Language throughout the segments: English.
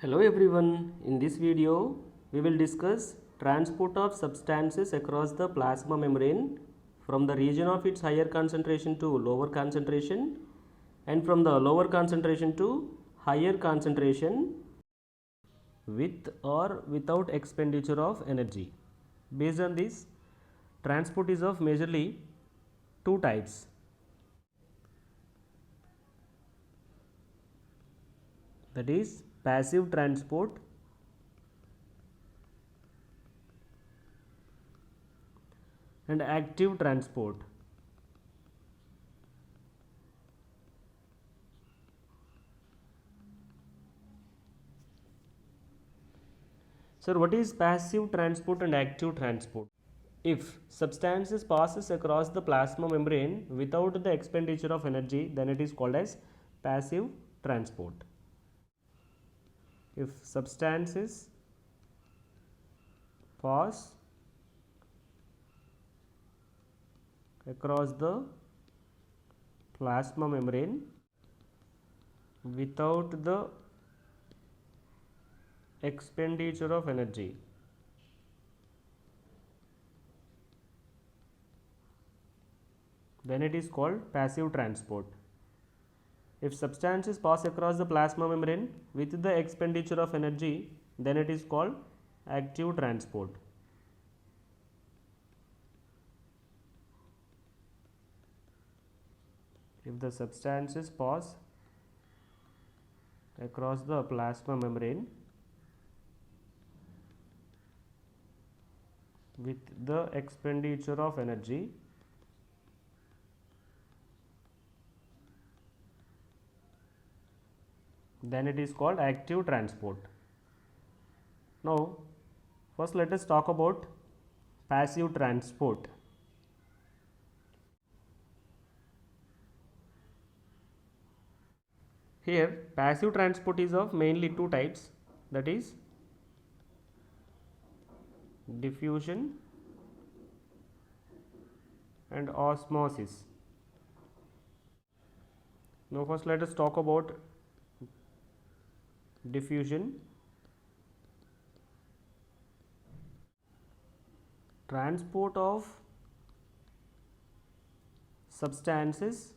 Hello everyone, in this video we will discuss transport of substances across the plasma membrane from the region of its higher concentration to lower concentration and from the lower concentration to higher concentration with or without expenditure of energy. Based on this, transport is of majorly two types. That is passive transport and active transport. Sir, what is passive transport and active transport? If substances passes across the plasma membrane without the expenditure of energy, then it is called as passive transport. If substances pass across the plasma membrane without the expenditure of energy, then it is called passive transport. If substances pass across the plasma membrane with the expenditure of energy, then it is called active transport. If the substances pass across the plasma membrane with the expenditure of energy, then it is called active transport. Now, first let us talk about passive transport. Here, passive transport is of mainly two types, that is diffusion and osmosis. Now, first let us talk about diffusion. Transport of substances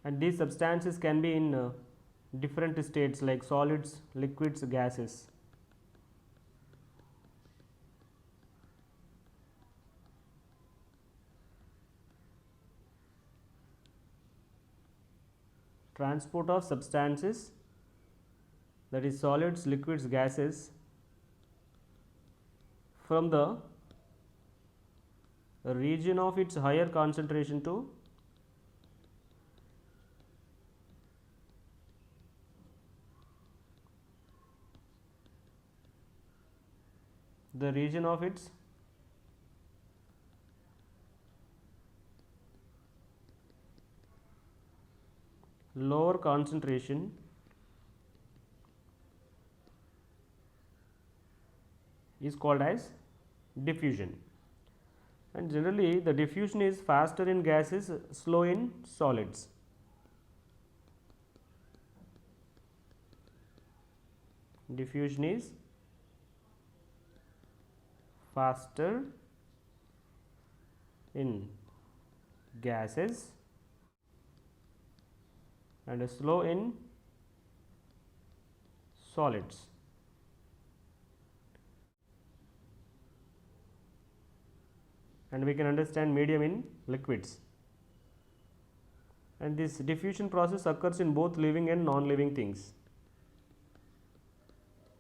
and these substances can be in different states like solids, liquids, gases. Transport of substances, that is solids, liquids, gases, from the region of its higher concentration to the region of its lower concentration is called as diffusion. And generally the diffusion is faster in gases, slow in solids. Diffusion is faster in gases and slow in solids. And we can understand medium in liquids. And this diffusion process occurs in both living and non-living things.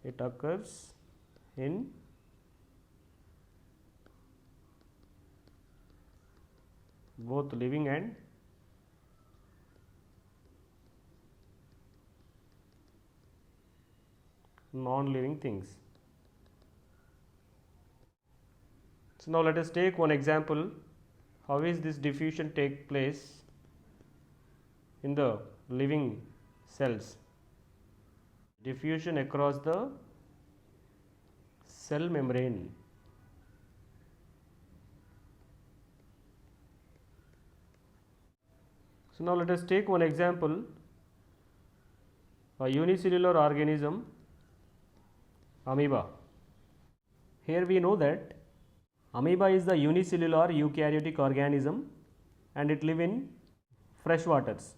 It occurs in both living and non-living things. So now let us take one example. How is this diffusion take place in the living cells? Diffusion across the cell membrane. So now let us take one example, a unicellular organism, amoeba. Here we know that amoeba is the unicellular eukaryotic organism and it live in fresh waters.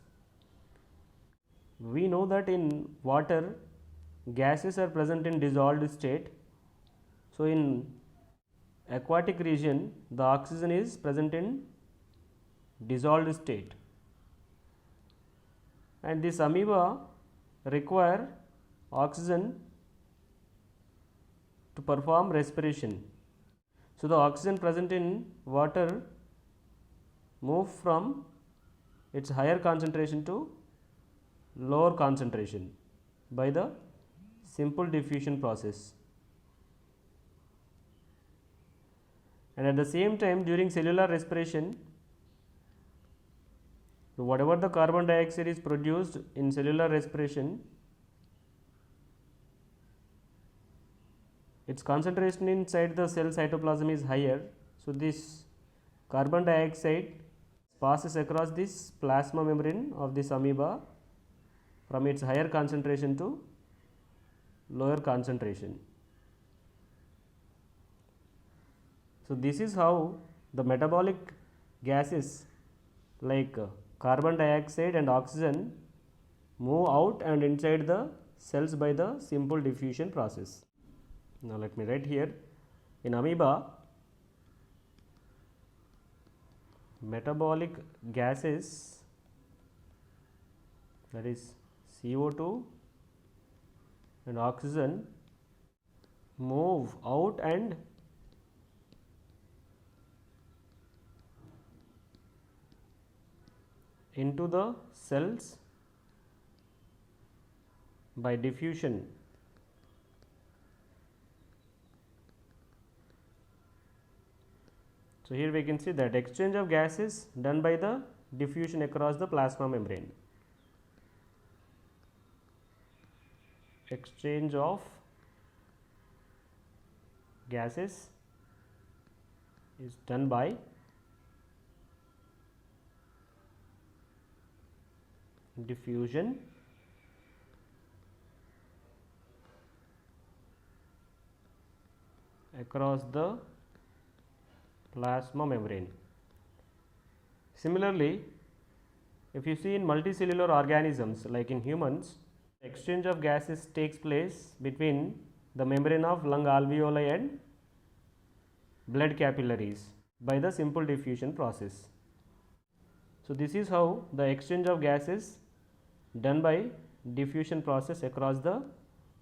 We know that in water gases are present in dissolved state. So in aquatic region the oxygen is present in dissolved state, and this amoeba require oxygen to perform respiration. So the oxygen present in water move from its higher concentration to lower concentration by the simple diffusion process. And at the same time, during cellular respiration, whatever the carbon dioxide is produced in cellular respiration, its concentration inside the cell cytoplasm is higher. So this carbon dioxide passes across this plasma membrane of this amoeba from its higher concentration to lower concentration. So this is how the metabolic gases like carbon dioxide and oxygen move out and inside the cells by the simple diffusion process. Now let me write here, in amoeba metabolic gases, that is CO2 and oxygen, move out and into the cells by diffusion. So here we can see that exchange of gases done by the diffusion across the plasma membrane. Exchange of gases is done by diffusion across the plasma membrane. Similarly, if you see in multicellular organisms like in humans, exchange of gases takes place between the membrane of lung alveoli and blood capillaries by the simple diffusion process. So this is how the exchange of gases done by diffusion process across the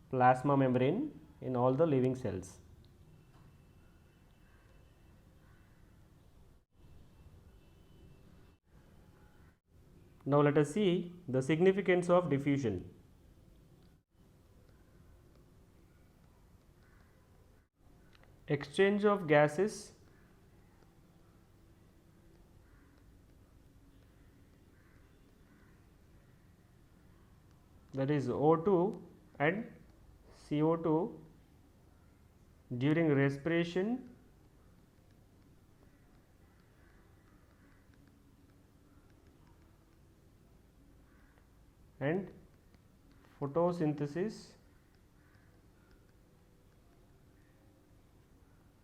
plasma membrane in all the living cells. Now let us see the significance of diffusion. Exchange of gases that is O2 and CO2 during respiration and photosynthesis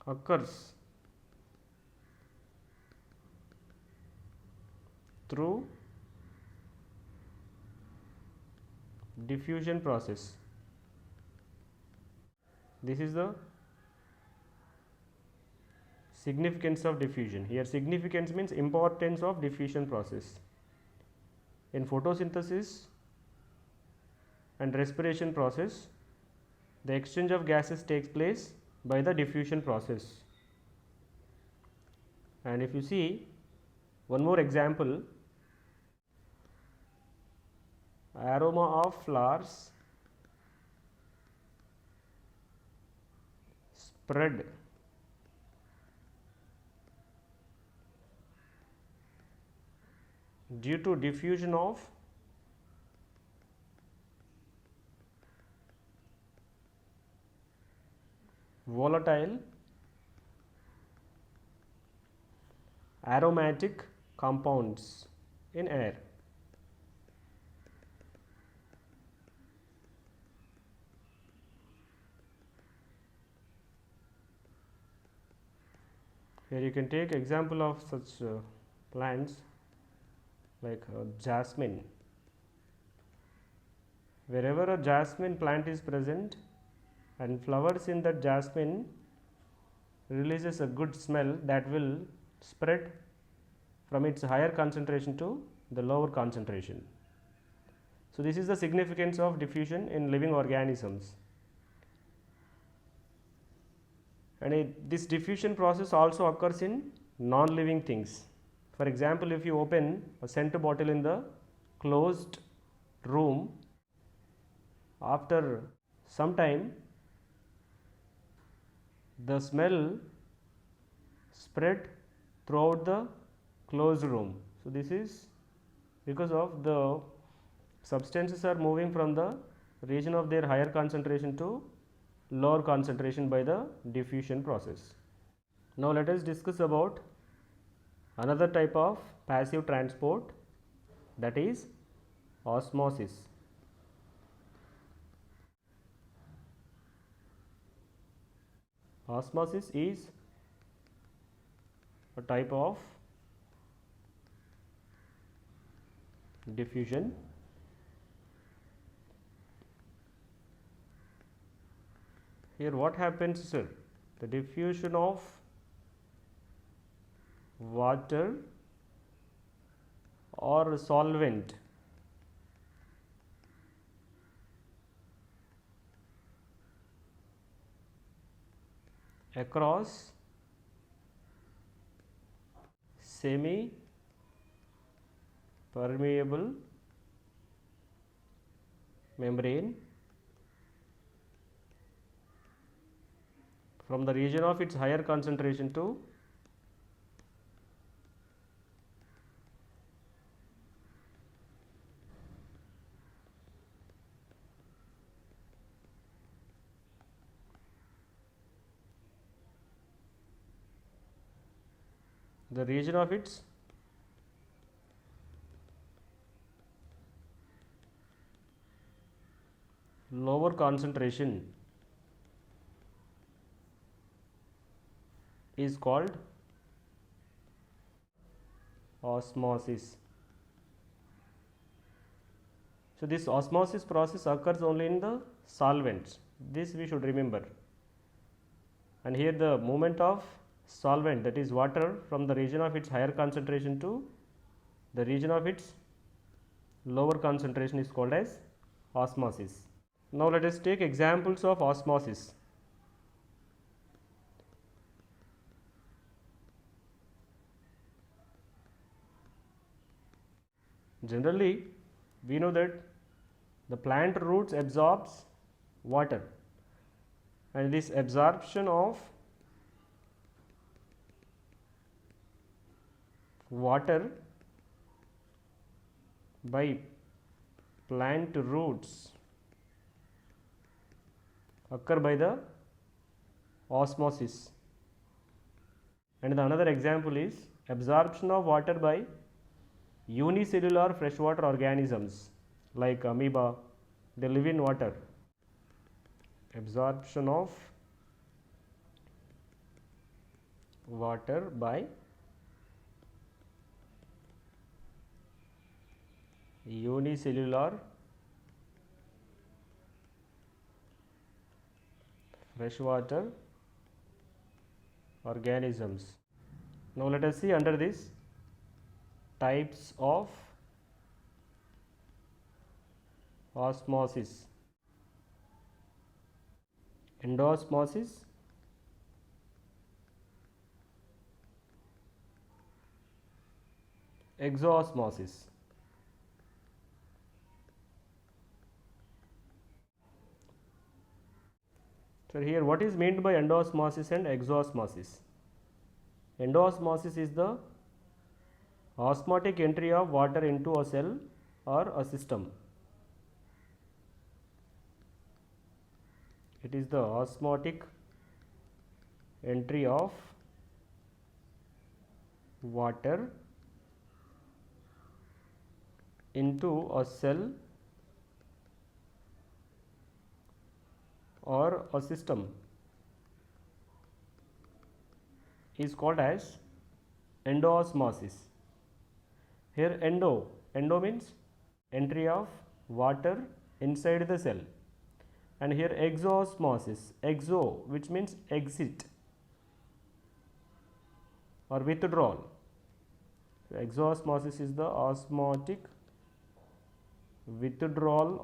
occurs through diffusion process. This is the significance of diffusion. Here significance means importance of diffusion process. In photosynthesis and respiration process, the exchange of gases takes place by the diffusion process. And if you see one more example, aroma of flowers spread due to diffusion of volatile aromatic compounds in air. Here you can take example of such plants like jasmine. Wherever a jasmine plant is present and flowers in that jasmine releases a good smell that will spread from its higher concentration to the lower concentration. So, this is the significance of diffusion in living organisms. And this diffusion process also occurs in non-living things. For example, if you open a scent bottle in the closed room, after some time the smell spread throughout the closed room. So, this is because of the substances are moving from the region of their higher concentration to lower concentration by the diffusion process. Now, let us discuss about another type of passive transport, that is osmosis. Osmosis is a type of diffusion. Here what happens, sir? The diffusion of water or solvent across semi permeable membrane from the region of its higher concentration to the region of its lower concentration is called osmosis. So, this osmosis process occurs only in the solvents, this we should remember. And here the movement of solvent, that is water, from the region of its higher concentration to the region of its lower concentration is called as osmosis. Now, let us take examples of osmosis. Generally, we know that the plant roots absorbs water, and this absorption of water by plant roots occur by the osmosis. And the another example is absorption of water by unicellular freshwater organisms like amoeba, they live in water. Absorption of water by unicellular freshwater organisms. Now, let us see under this types of osmosis. Endosmosis, exosmosis. So, here what is meant by endosmosis and exosmosis? Endosmosis is the osmotic entry of water into a cell or a system. It is the osmotic entry of water into a cell or a system. is called as endoosmosis. Here endo means entry of water inside the cell, and here exoosmosis, exo which means exit or withdrawal. So exoosmosis is the osmotic withdrawal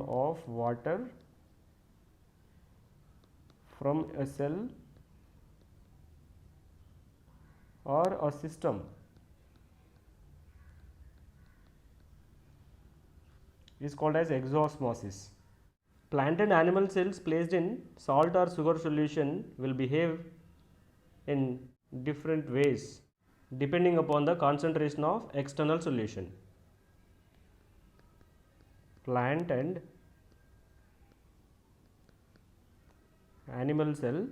of water from a cell or a system is called as exoosmosis. Plant and animal cells placed in salt or sugar solution will behave in different ways depending upon the concentration of external solution. Plant and animal cells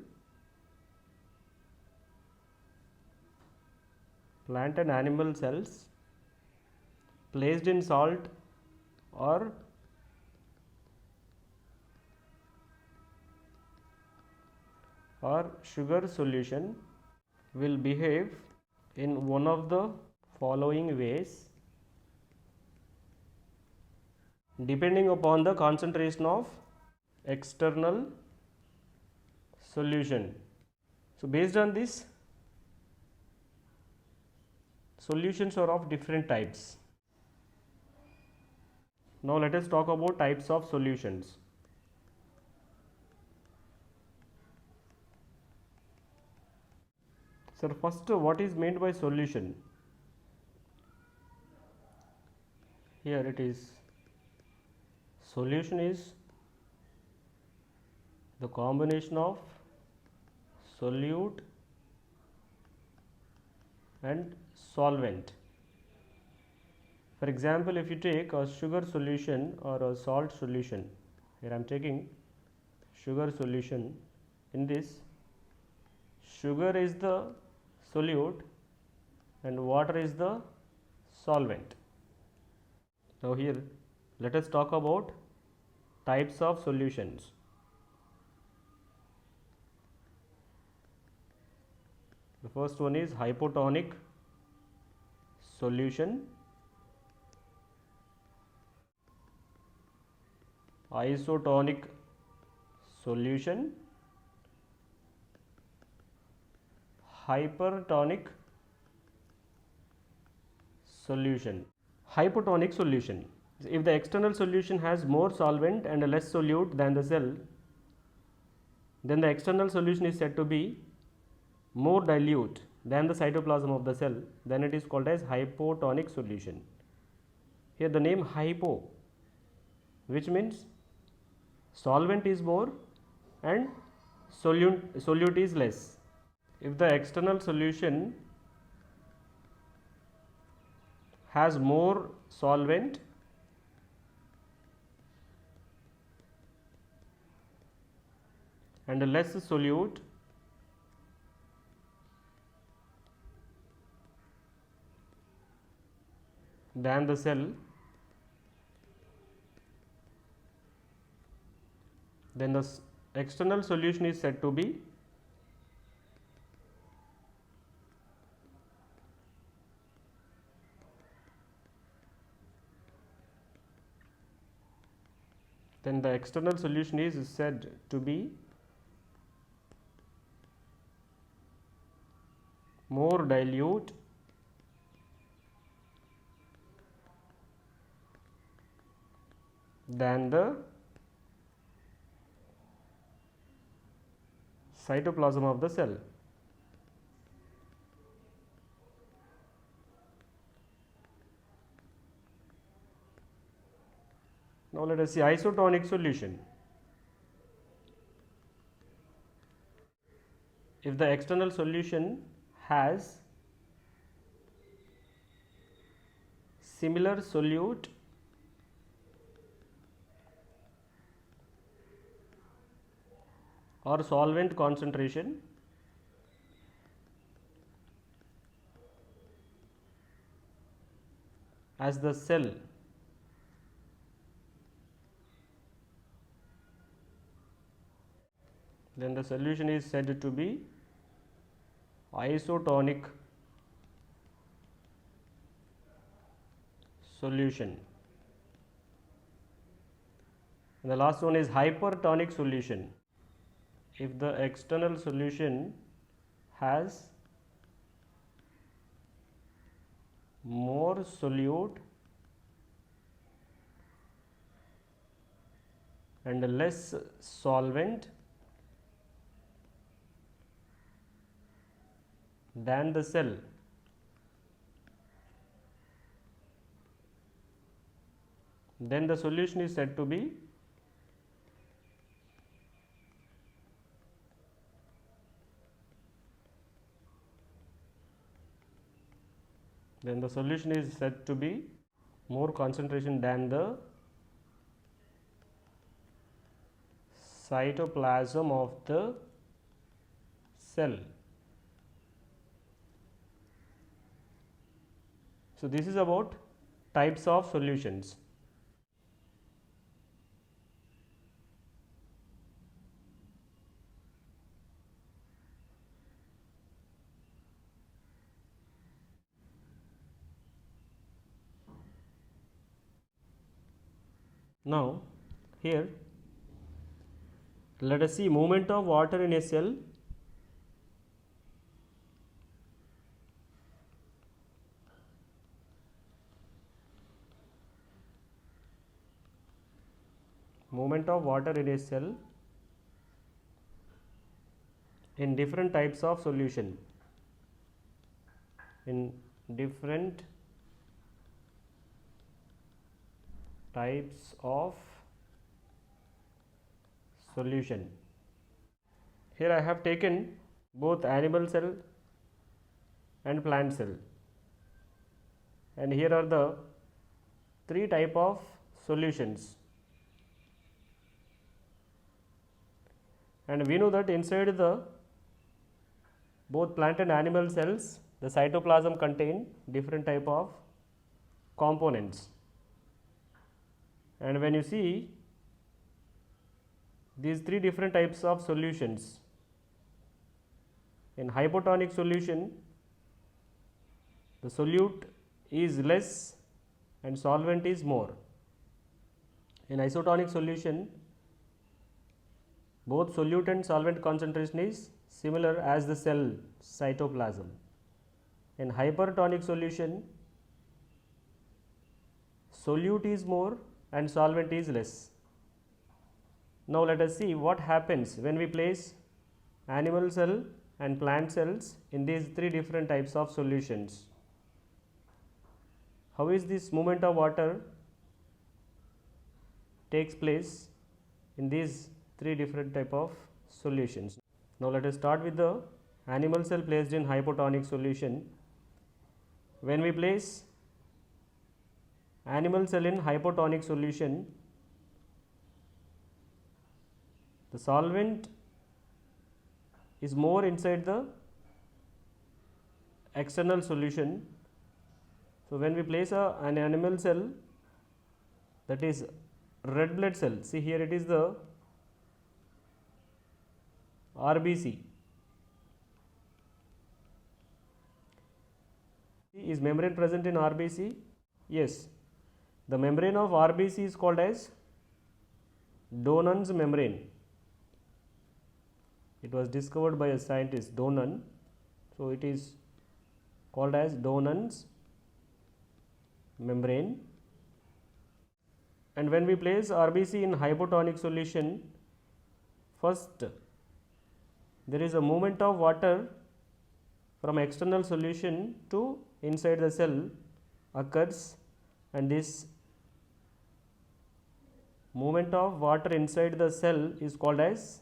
placed in salt or sugar solution will behave in one of the following ways depending upon the concentration of external solution. So based on this, solutions are of different types. Now let us talk about types of solutions. So first, what is meant by solution? Here it is. Solution is the combination of solute and solvent. For example, if you take a sugar solution or a salt solution, here I am taking sugar solution. In this, sugar is the solute and water is the solvent. Now here let us talk about types of solutions. The first one is hypotonic solution, isotonic solution, hypertonic solution. Hypotonic solution. If the external solution has more solvent and less solute than the cell, then the external solution is said to be more dilute than the cytoplasm of the cell, then it is called as hypotonic solution. Here the name hypo, which means solvent is more and solute is less. If the external solution has more solvent and less solute, than the cell, then the external solution is said to be more dilute than the cytoplasm of the cell. Now let us see isotonic solution. If the external solution has similar solute or solvent concentration as the cell, then the solution is said to be isotonic solution. And the last one is hypertonic solution. If the external solution has more solute and less solvent than the cell, then the solution is said to be more concentration than the cytoplasm of the cell. So this is about types of solutions. Now here let us see movement of water in a cell. Movement of water in a cell in different types of solution. In different types of solution. Here I have taken both animal cell and plant cell, and here are the three type of solutions. And we know that inside the both plant and animal cells, the cytoplasm contain different type of components. And when you see these three different types of solutions, in hypotonic solution the solute is less and solvent is more. In isotonic solution both solute and solvent concentration is similar as the cell cytoplasm. In hypertonic solution solute is more and solvent is less. Now let us see what happens when we place animal cell and plant cells in these three different types of solutions. How is this movement of water takes place in these three different type of solutions. Now let us start with the animal cell placed in hypotonic solution. When we place animal cell in hypotonic solution, the solvent is more inside the external solution. So when we place an animal cell, that is red blood cell, see here it is the RBC. Is membrane present in RBC? Yes. The membrane of RBC is called as Donan's membrane. It was discovered by a scientist, Donan. So it is called as Donan's membrane. And when we place RBC in hypotonic solution, first there is a movement of water from external solution to inside the cell occurs, and this movement of water inside the cell is called as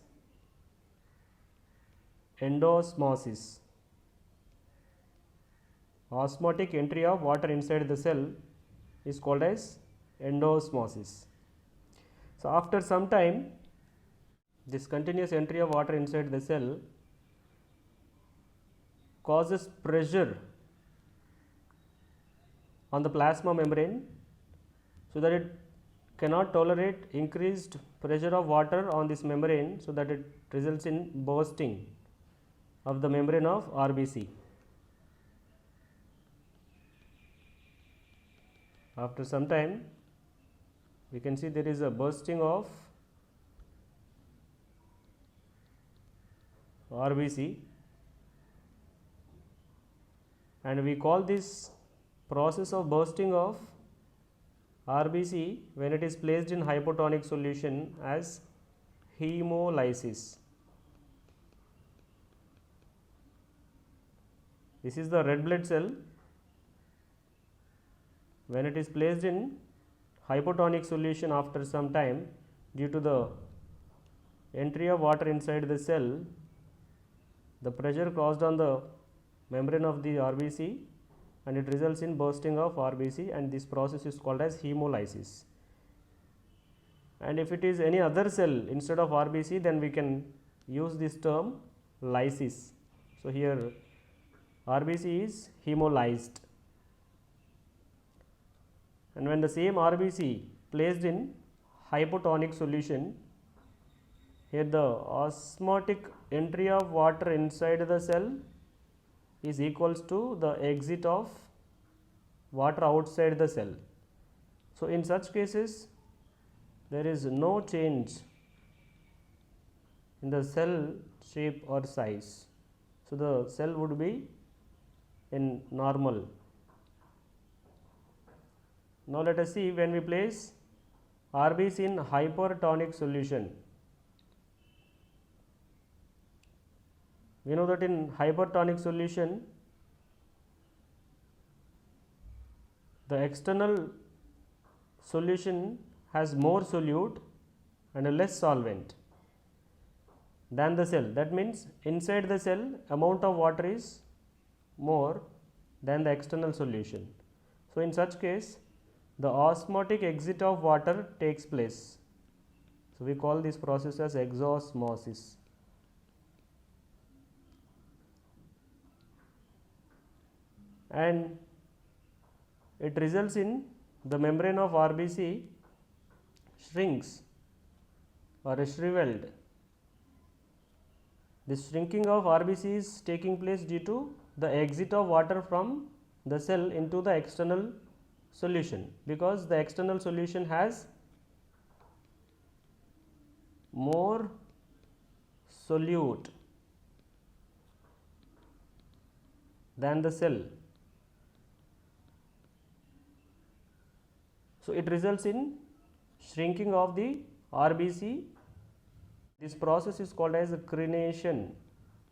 endosmosis. Osmotic entry of water inside the cell is called as endosmosis. So after some time, this continuous entry of water inside the cell causes pressure on the plasma membrane so that it cannot tolerate increased pressure of water on this membrane, so that it results in bursting of the membrane of RBC. After some time, we can see there is a bursting of RBC, and we call this process of bursting of RBC when it is placed in hypotonic solution as hemolysis. This is the red blood cell. When it is placed in hypotonic solution after some time, due to the entry of water inside the cell, the pressure caused on the membrane of the RBC, and it results in bursting of RBC, and this process is called as hemolysis. And if it is any other cell instead of RBC, then we can use this term lysis. So here RBC is hemolyzed, and when the same RBC placed in hypotonic solution, here the osmotic entry of water inside the cell is equals to the exit of water outside the cell. So in such cases, there is no change in the cell shape or size. So the cell would be in normal. Now let us see, when we place RBC in hypertonic solution, we know that in hypertonic solution, the external solution has more solute and less solvent than the cell. That means inside the cell amount of water is more than the external solution. So in such case, the osmotic exit of water takes place. So we call this process as exosmosis. And it results in the membrane of RBC shrinks or shriveled. This shrinking of RBC is taking place due to the exit of water from the cell into the external solution, because the external solution has more solute than the cell. So it results in shrinking of the RBC. This process is called as crenation.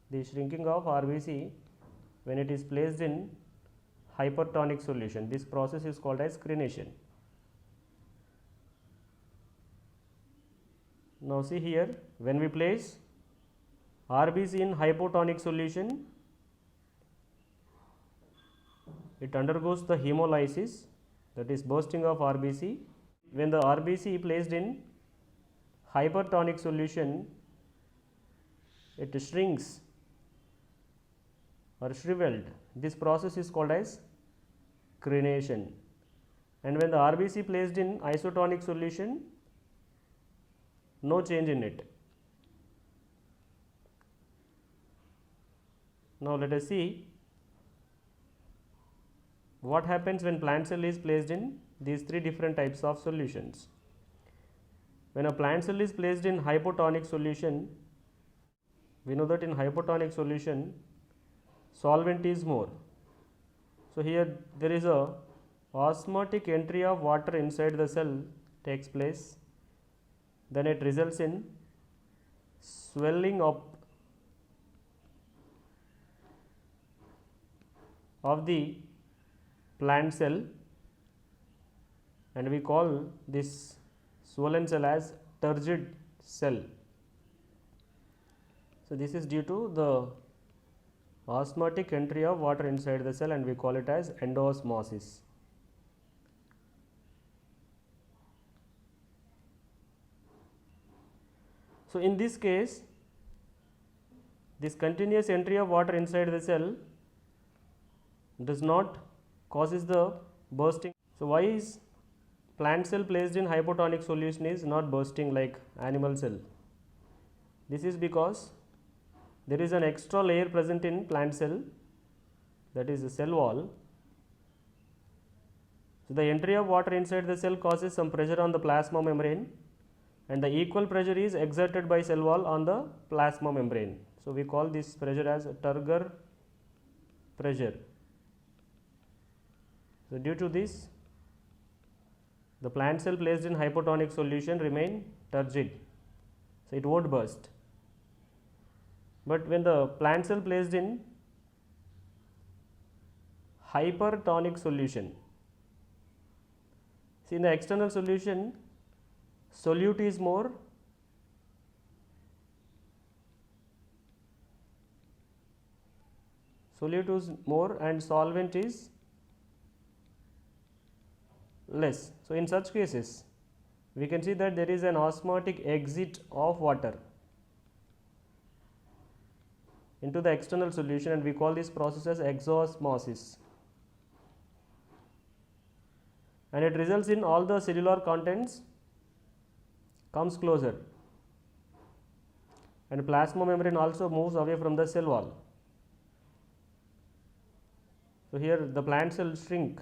The shrinking of RBC when it is placed in hypertonic solution, this process is called as crenation. Now see here, when we place RBC in hypotonic solution, it undergoes the hemolysis, that is bursting of RBC. When the RBC placed in hypertonic solution, it shrinks or shriveled. This process is called as crenation. And when the RBC placed in isotonic solution, no change in it. Now let us see what happens when plant cell is placed in these three different types of solutions. When a plant cell is placed in hypotonic solution, we know that in hypotonic solution solvent is more. So here there is a osmotic entry of water inside the cell takes place, then it results in swelling up of the plant cell, and we call this swollen cell as turgid cell. So this is due to the osmotic entry of water inside the cell, and we call it as endosmosis. So in this case, this continuous entry of water inside the cell does not causes the bursting. So why is plant cell placed in hypotonic solution is not bursting like animal cell. This is because there is an extra layer present in plant cell, that is the cell wall. So, the entry of water inside the cell causes some pressure on the plasma membrane, and the equal pressure is exerted by cell wall on the plasma membrane. So, we call this pressure as turgor pressure. So, due to this, the plant cell placed in hypotonic solution remain turgid, so it won't burst. But when the plant cell placed in hypertonic solution, see in the external solution, solute is more, and solvent is less. So, in such cases, we can see that there is an osmotic exit of water into the external solution, and we call this process as exosmosis, and it results in all the cellular contents comes closer, and plasma membrane also moves away from the cell wall. So, here the plant cell shrink.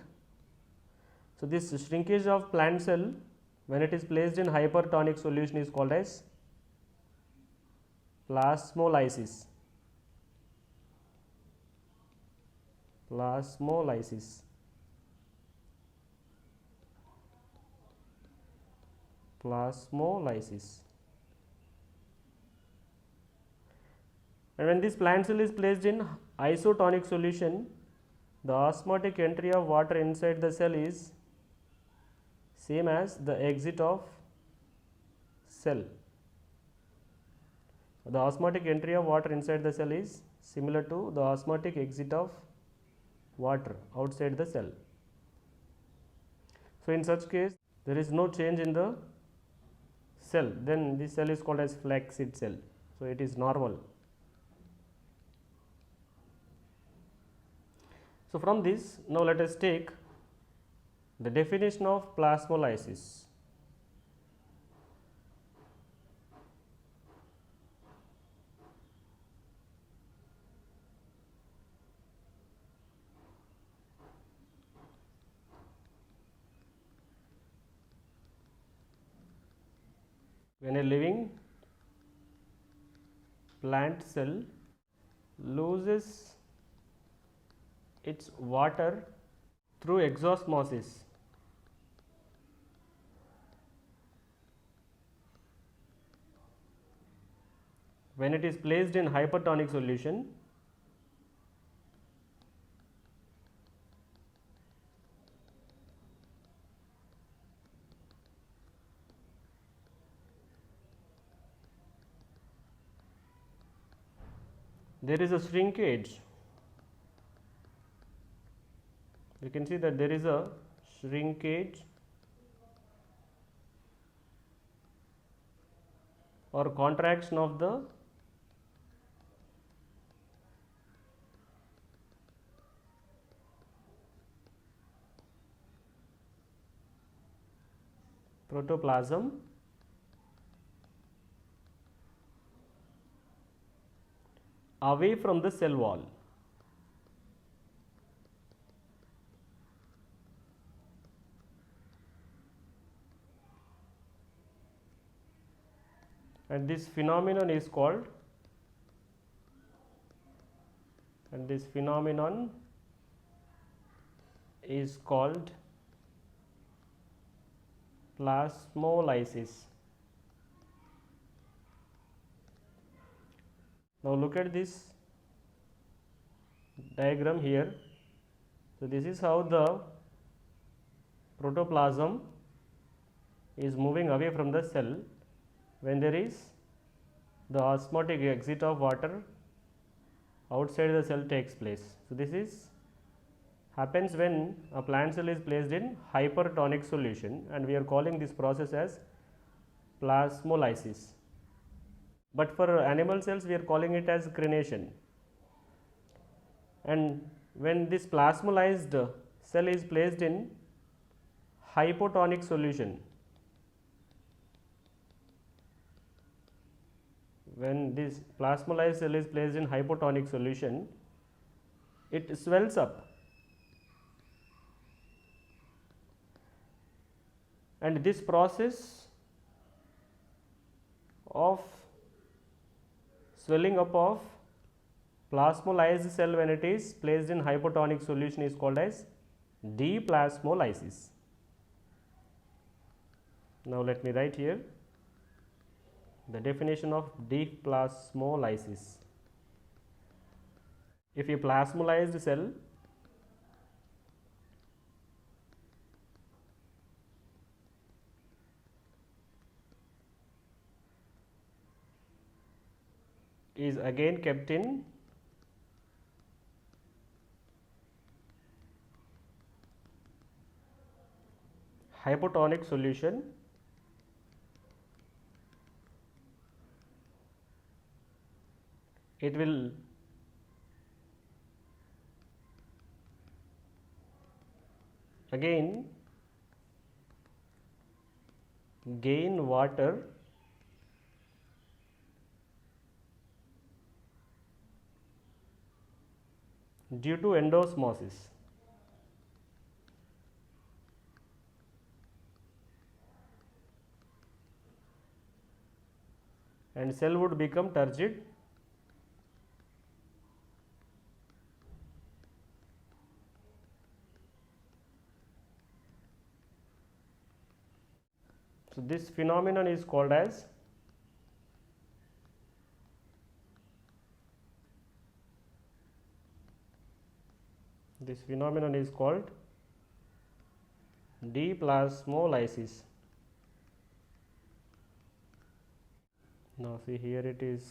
So, this shrinkage of plant cell when it is placed in hypertonic solution is called as plasmolysis. Plasmolysis. Plasmolysis. And when this plant cell is placed in isotonic solution, the osmotic entry of water inside the cell is same as the exit of cell. The osmotic entry of water inside the cell is similar to the osmotic exit of water outside the cell. So, in such case there is no change in the cell, then this cell is called as flaccid cell. So, it is normal. So, from this now let us take the definition of plasmolysis. When a living plant cell loses its water through exosmosis, when it is placed in hypertonic solution, there is a shrinkage. You can see that there is a shrinkage or contraction of the protoplasm away from the cell wall. And this phenomenon is called plasmolysis. Now, look at this diagram here. So, this is how the protoplasm is moving away from the cell when there is the osmotic exit of water outside the cell takes place. So, this is happens when a plant cell is placed in hypertonic solution, and we are calling this process as plasmolysis. But for animal cells we are calling it as crenation. And when this plasmolyzed cell is placed in hypotonic solution. When this plasmolyzed cell is placed in hypotonic solution, it swells up, and this process of swelling up of plasmolyzed cell when it is placed in hypotonic solution is called as deplasmolysis. Now let me write here the definition of deplasmolysis. If a plasmolyzed cell is again kept in hypotonic solution, it will again gain water due to endosmosis. And cell would become turgid. So this phenomenon is called as deplasmolysis. Now see, here it is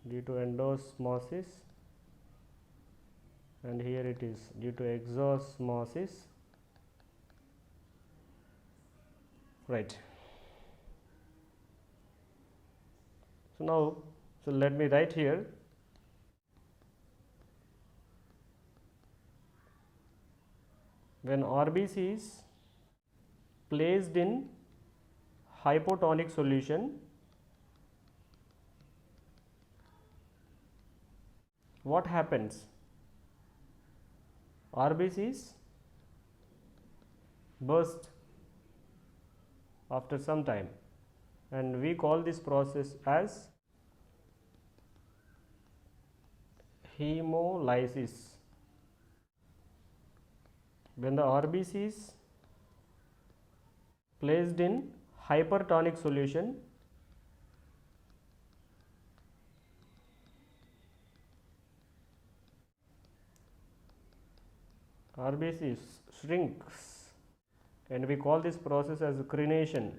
due to endosmosis, and here it is due to exosmosis, right. So let me write here when RBC is placed in hypotonic solution, what happens? RBCs burst after some time, and we call this process as hemolysis. When the RBCs placed in hypertonic solution, RBC shrinks, and we call this process as crenation.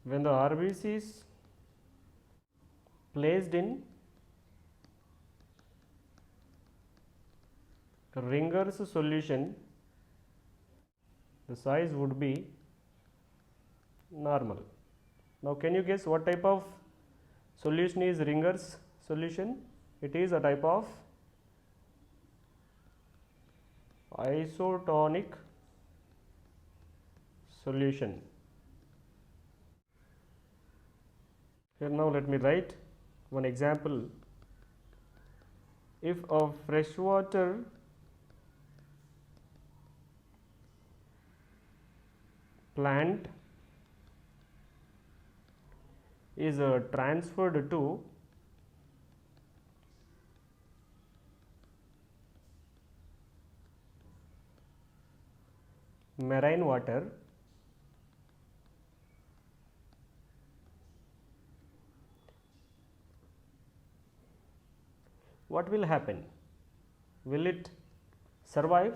When the RBC is placed in Ringer's solution, the size would be normal. Now can you guess what type of solution is Ringer's solution? It is a type of isotonic solution. Here now let me write one example. If a freshwater plant is transferred to marine water, what will happen? Will it survive?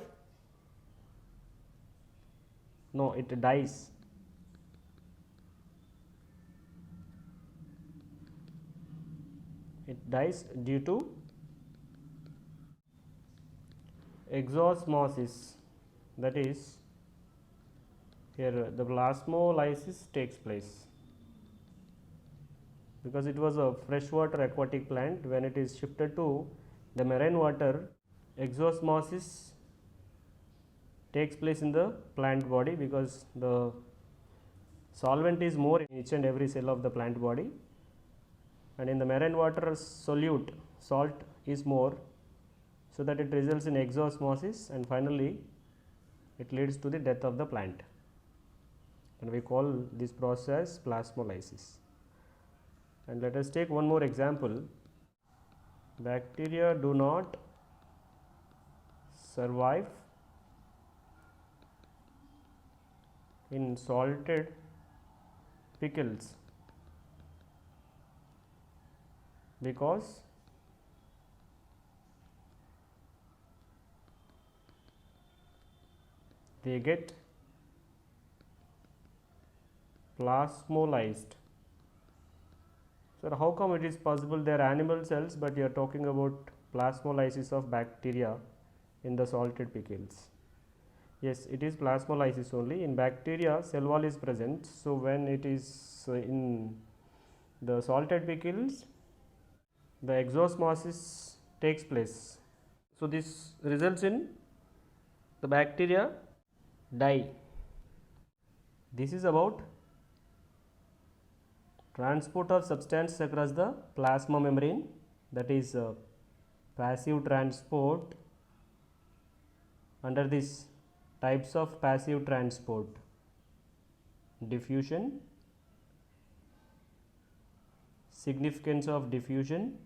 No, it dies. It dies due to exosmosis, that is, here the plasmolysis takes place. Because it was a freshwater aquatic plant, when it is shifted to the marine water, exosmosis takes place in the plant body because the solvent is more in each and every cell of the plant body, and in the marine water solute salt is more, so that it results in exosmosis and finally it leads to the death of the plant, and we call this process plasmolysis. And let us take one more example. Bacteria do not survive in salted pickles because they get plasmolyzed. So, how come it is possible? They are animal cells, but you are talking about plasmolysis of bacteria in the salted pickles. Yes, it is plasmolysis only. In bacteria, cell wall is present. So, when it is in the salted pickles, the exosmosis takes place. So, this results in the bacteria die. This is about transport of substance across the plasma membrane, that is passive transport. Under this types of passive transport: diffusion, significance of diffusion,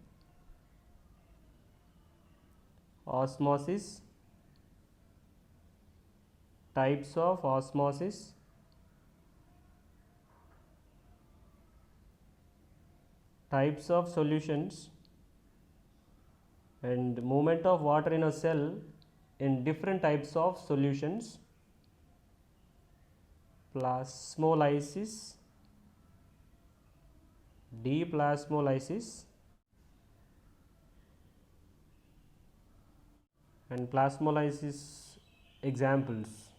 osmosis, types of osmosis, types of solutions, and movement of water in a cell in different types of solutions, plasmolysis, deplasmolysis, and plasmolysis examples.